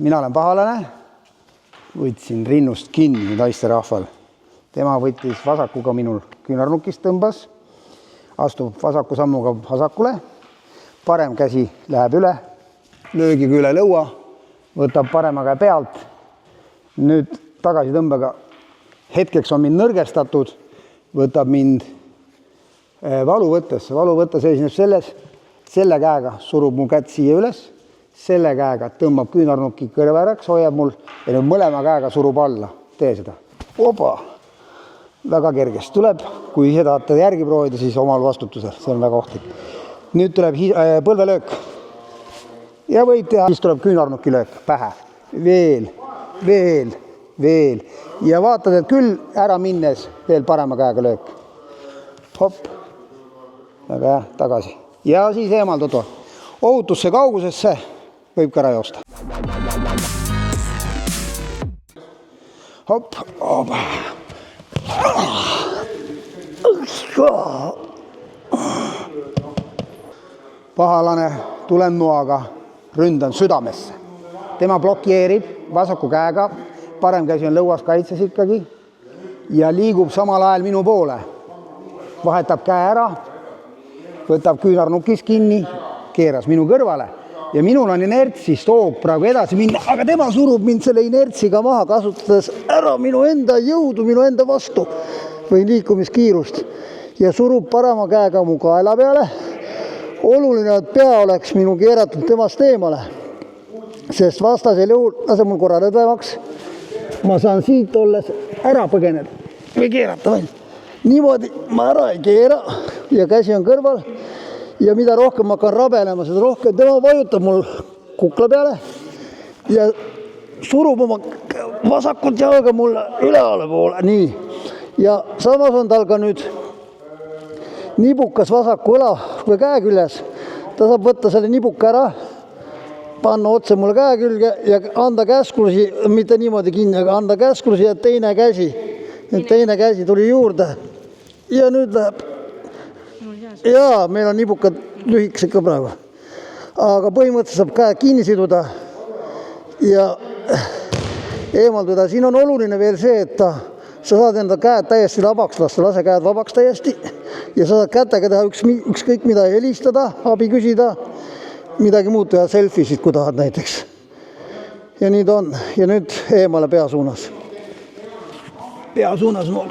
Mina olen pahalane, võtsin rinnust kinni naisterahval. Tema võttis vasakuga minul küünarnukist tõmbas, astub vasaku sammuga vasakule, parem käsi läheb üle, löögiga üle lõua, võtab parema käe pealt, nüüd tagasi tõmbega. Hetkeks on mind nõrgestatud, võtab mind valuvõttesse. Valuvõtte seisneb selles, selle käega surub mu kätt siia üles, selle käega tõmbab küünarnuki kõrveraks, hoiab mul ja nüüd mõlema käega surub alla. Tee seda. Opa! Väga kergesti tuleb. Kui ise tahate järgi proovida, siis omal vastutusel. See on väga ohtlik. Nüüd tuleb põlvelöök. Ja võib teha, siis tuleb küünarnuki löök pähe. Veel, veel, veel. Ja vaatad, et küll ära minnes veel parema käega löök. Hopp. Väga hea, tagasi. Ja siis eemaldud. Ohutusse kaugusesse võib ka ära joosta. Hopp, opa. Pahalane, tulen noaga, ründan südamesse. Tema blokkeerib vasaku käega, parem käsi on lõuas kaitses ikkagi ja liigub samal ajal minu poole. Vahetab käe ära, võtab küünarnukis kinni, keeras minu kõrvale ja minul on inerts, siis toob praegu edasi minna, aga tema surub mind selle inertsiga maha, kasutades ära minu enda jõudu, minu enda vastu või liikumiskiirust ja surub parema käega mu kaela peale. Oluline, et pea oleks minu keeratud temast eemale, sest vastasel juhul lase mul korra lõdvemaks. Ma saan siit olles ära põgeneda või keerata veel. Niimoodi ma ära ei keera ja käsi on kõrval ja mida rohkem ma hakkan rabelema, seda rohkem tema vajutab mul kukla peale ja surub oma vasakut jalga mulle üleale poole. Nii. Ja samas on tal ka nüüd nibukas vasaku õla või käe küljes. Ta saab võtta selle nibuka ära, panna otse mulle käe külge ja anda käsklusi, mitte niimoodi kinni, aga anda käsklusi ja teine käsi tuli juurde. Ja nüüd läheb. Jaa, meil on nibukad lühikesed ka praegu. Aga põhimõtteliselt saab käe kinni siduda ja eemalduda. Siin on oluline veel see, et sa saad enda käed täiesti vabaks lasta, lase käed vabaks täiesti ja sa saad kätega teha ükskõik mida helistada, abi küsida, midagi muud teha, selfisid, kui tahad näiteks. Ja nii ta on. Ja nüüd eemale pea suunas. Pea suunas mul.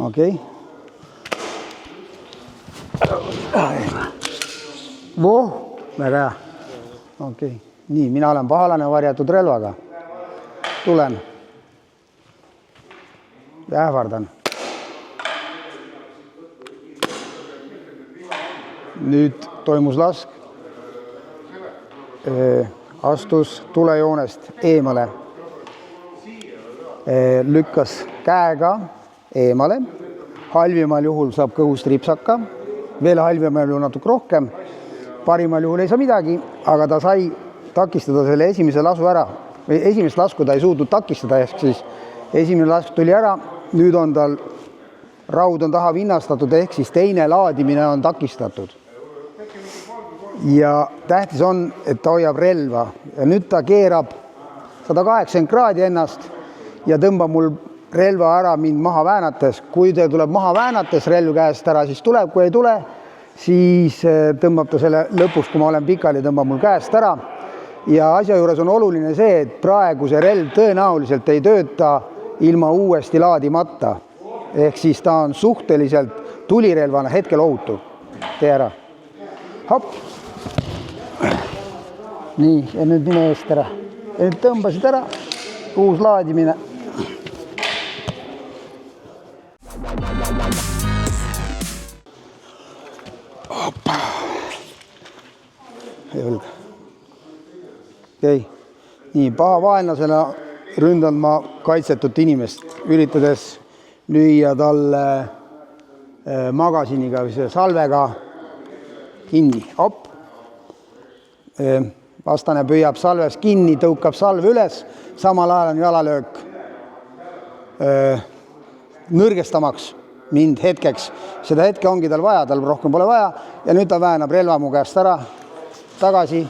Okei. Väga hea. Okei. Nii, mina olen pahalane varjatud relvaga. Tulen. Ja ähvardan. Nüüd toimus lask. Astus tulejoonest eemale. Lükkas käega eemale. Halvimal juhul saab kõhust ripsaka. Veel halvimal juhul natuke rohkem. Parimal juhul ei saa midagi, aga ta sai takistada selle esimese lasu ära. Või esimest lasku ta ei suutnud takistada, ehk siis esimene lask tuli ära. Nüüd on tal raud on taha vinnastatud, ehk siis teine laadimine on takistatud. Ja tähtis on, et ta hoiab relva. Ja nüüd ta keerab 180 kraadi ennast ja tõmbab mul relva ära mind maha väänates. Kui ta tuleb maha väänates relv käest ära, siis tuleb. Kui ei tule, siis tõmbab ta selle lõpuks, kui ma olen pikali, tõmbab mul käest ära. Ja asja juures on oluline see, et praegu see relv tõenäoliselt ei tööta ilma uuesti laadimata. Ehk siis ta on suhteliselt tulirelvana hetkel ohutu. Tee ära. Hopp. Nii, ja nüüd mine eest ära. Ja nüüd tõmbasid ära. Uus laadimine. Hoppa. Jõlg. Okei. Nii, paha vaenlasena ründan ma kaitsetut inimest, üritades lüüa talle magasiniga või salvega kinni. Hopp. vastane püüab salves kinni, tõukab salve üles, samal ajal on jalalöök nõrgestamaks mind hetkeks. Seda hetke ongi tal vaja, tal rohkem pole vaja ja nüüd ta väänab relva mu käest ära, tagasi.